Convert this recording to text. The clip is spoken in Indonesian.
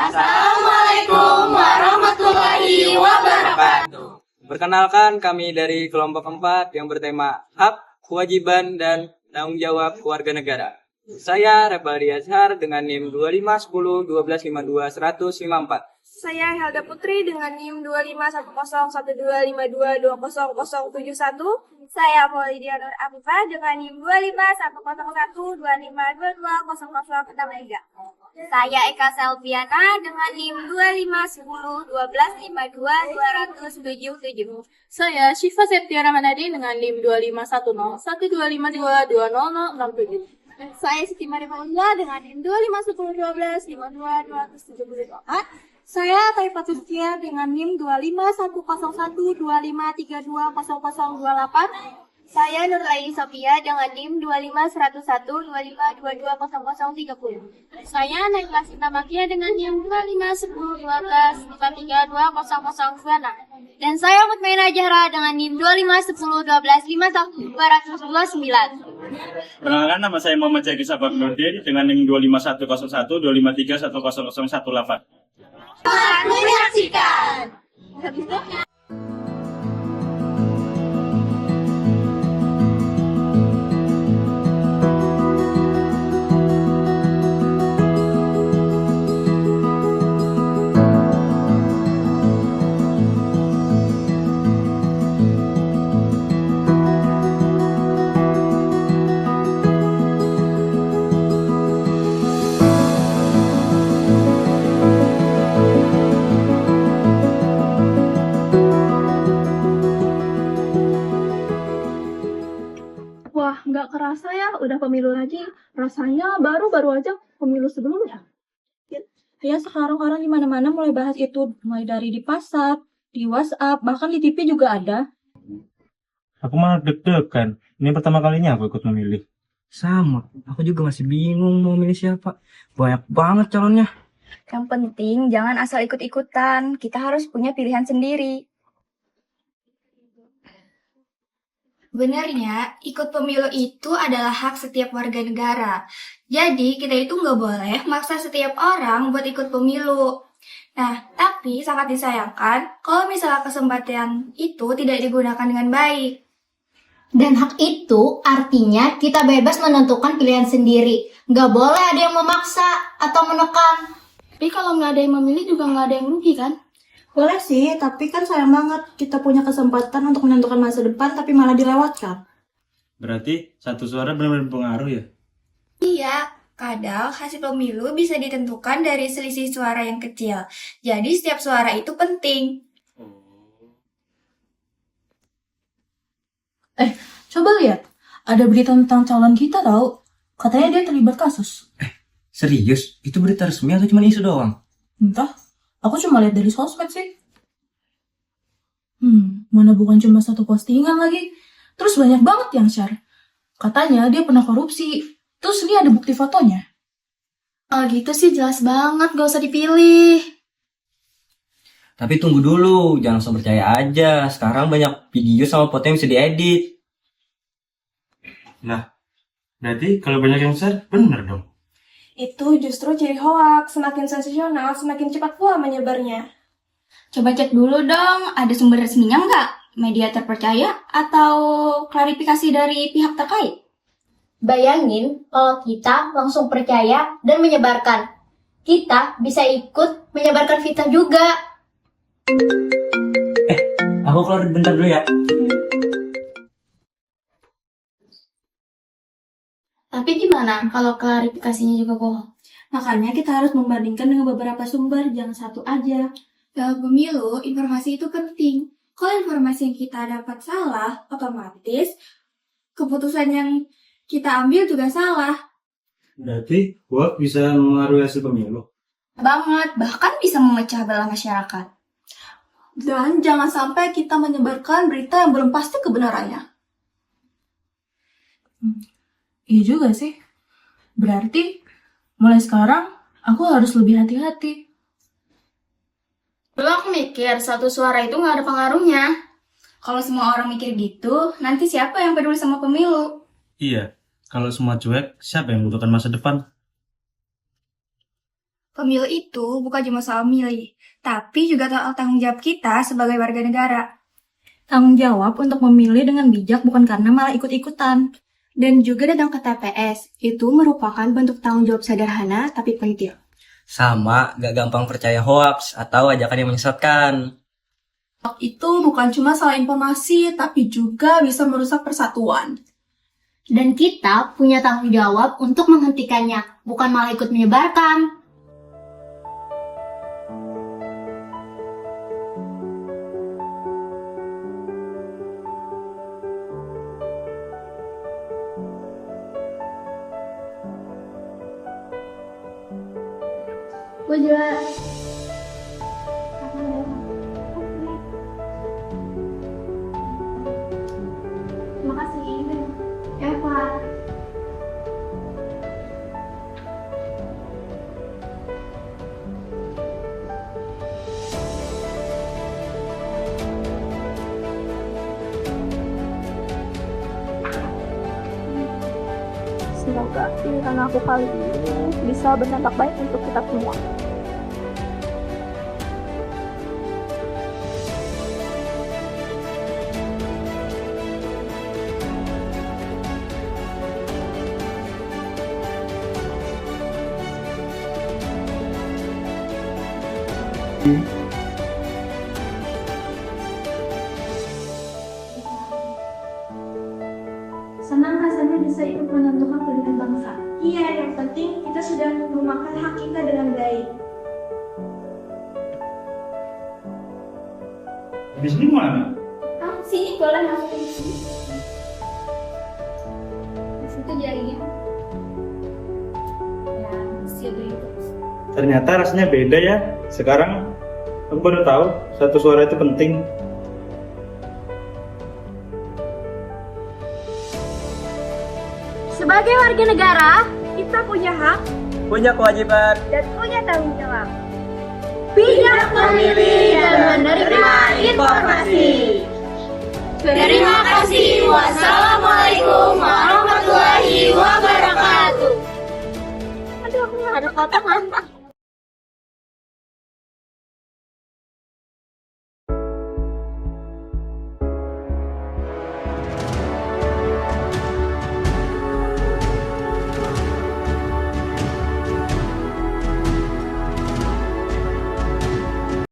Assalamualaikum warahmatullahi wabarakatuh. Perkenalkan, kami dari kelompok 4 yang bertema hak, kewajiban, dan tanggung jawab warga negara. Saya Revaldi Azhar dengan NIM 2510 1252 154. Saya Helga Putri dengan NIM 25101252200071. Saya Maulidia Nur Afifah dengan NIM 25101252200063. Saya Eka Selviana dengan NIM 251012522077. Saya Syifa Septiana Manadi dengan NIM 25101252200067. Saya Siti Marimaullah dengan NIM 251012522074. Saya Taifat Sustia dengan NIM 25101253200028. Saya Nurlaini Sofia dengan NIM 25112522200030. Saya Naila Sinta Makia dengan NIM 25101253200026. Dan saya Mutmainah Jahra dengan NIM 2510125129. Perkenalkan, nama saya Muhammad Zaki Sabak Nurdin dengan NIM 25101 253100118. Selamat menyaksikan. Wah, nggak kerasa ya, udah pemilu lagi. Rasanya baru-baru aja pemilu sebelumnya. Ya, sekarang orang di mana-mana mulai bahas itu. Mulai dari di pasar, di WhatsApp, bahkan di TV juga ada. Aku malah deg-degan. Ini pertama kalinya aku ikut memilih. Sama, aku juga masih bingung mau milih siapa. Banyak banget calonnya. Yang penting jangan asal ikut-ikutan. Kita harus punya pilihan sendiri. Sebenarnya, ikut pemilu itu adalah hak setiap warga negara. Jadi, kita itu nggak boleh maksa setiap orang buat ikut pemilu. Nah, tapi sangat disayangkan kalau misalnya kesempatan itu tidak digunakan dengan baik. Dan hak itu artinya kita bebas menentukan pilihan sendiri. Nggak boleh ada yang memaksa atau menekan. Tapi kalau nggak ada yang memilih juga nggak ada yang rugi kan? Boleh sih, tapi kan sayang banget kita punya kesempatan untuk menentukan masa depan tapi malah dilewatkan. Berarti satu suara benar-benar berpengaruh ya? Iya, kadang hasil pemilu bisa ditentukan dari selisih suara yang kecil. Jadi, setiap suara itu penting. Coba lihat, ada berita tentang calon kita tahu. Katanya dia terlibat kasus. Serius? Itu berita resmi atau cuma isu doang? Entah, aku cuma lihat dari sosmed sih. Mana bukan cuma satu postingan lagi. Terus banyak banget yang share. Katanya dia pernah korupsi. Terus ini ada bukti fotonya. Oh gitu sih jelas banget, gak usah dipilih. Tapi tunggu dulu, jangan langsung percaya aja. Sekarang banyak video sama foto yang bisa diedit. Nah, berarti kalau banyak yang share, bener dong. Itu justru ciri hoaks, semakin sensasional, semakin cepat pula menyebarnya. Coba cek dulu dong, ada sumber resminya nggak? Media terpercaya atau klarifikasi dari pihak terkait? Bayangin kalau kita langsung percaya dan menyebarkan. Kita bisa ikut menyebarkan fitnah juga. Aku keluar bentar dulu ya. Tapi gimana kalau klarifikasinya juga bohong? Makanya kita harus membandingkan dengan beberapa sumber, jangan satu aja. Dalam pemilu, informasi itu penting. Kalau informasi yang kita dapat salah, otomatis keputusan yang kita ambil juga salah. Berarti hoax bisa mengaruhi hasil pemilu. Banget, bahkan bisa memecah belah masyarakat. Dan jangan sampai kita menyebarkan berita yang belum pasti kebenarannya. Iya juga sih. Berarti mulai sekarang aku harus lebih hati-hati. Dulu aku mikir satu suara itu nggak ada pengaruhnya. Kalau semua orang mikir gitu, nanti siapa yang peduli sama pemilu? Iya, kalau semua cuek, siapa yang membutuhkan masa depan? pemilu itu bukan cuma soal milih, tapi juga soal tanggung jawab kita sebagai warga negara. Tanggung jawab untuk memilih dengan bijak bukan karena malah ikut-ikutan. Dan juga datang ke TPS, itu merupakan bentuk tanggung jawab sederhana tapi penting. Sama, gak gampang percaya hoax atau ajakan yang menyesatkan. Itu bukan cuma salah informasi, tapi juga bisa merusak persatuan. Dan kita punya tanggung jawab untuk menghentikannya, bukan malah ikut menyebarkan. Gue jelas. Terima kasih. Eva. Semoga pilihan aku kali ini bisa berdampak baik untuk kita semua. Senang rasanya bisa ikut menentukan pilihan bangsa. Iya, yang penting kita sudah memakan hak kita dengan baik. Di sini mana? Sini boleh masuk di sini. Di situ jarinya. Ya, siap itu. Ternyata rasanya beda ya. Sekarang aku baru tahu satu suara itu penting. Sebagai warga negara, kita punya hak Punya kewajiban. dan punya tanggung jawab. Bijak memilih dan menerima informasi. Terima kasih. Wassalamualaikum warahmatullahi wabarakatuh. Aduh, aku nggak ada kata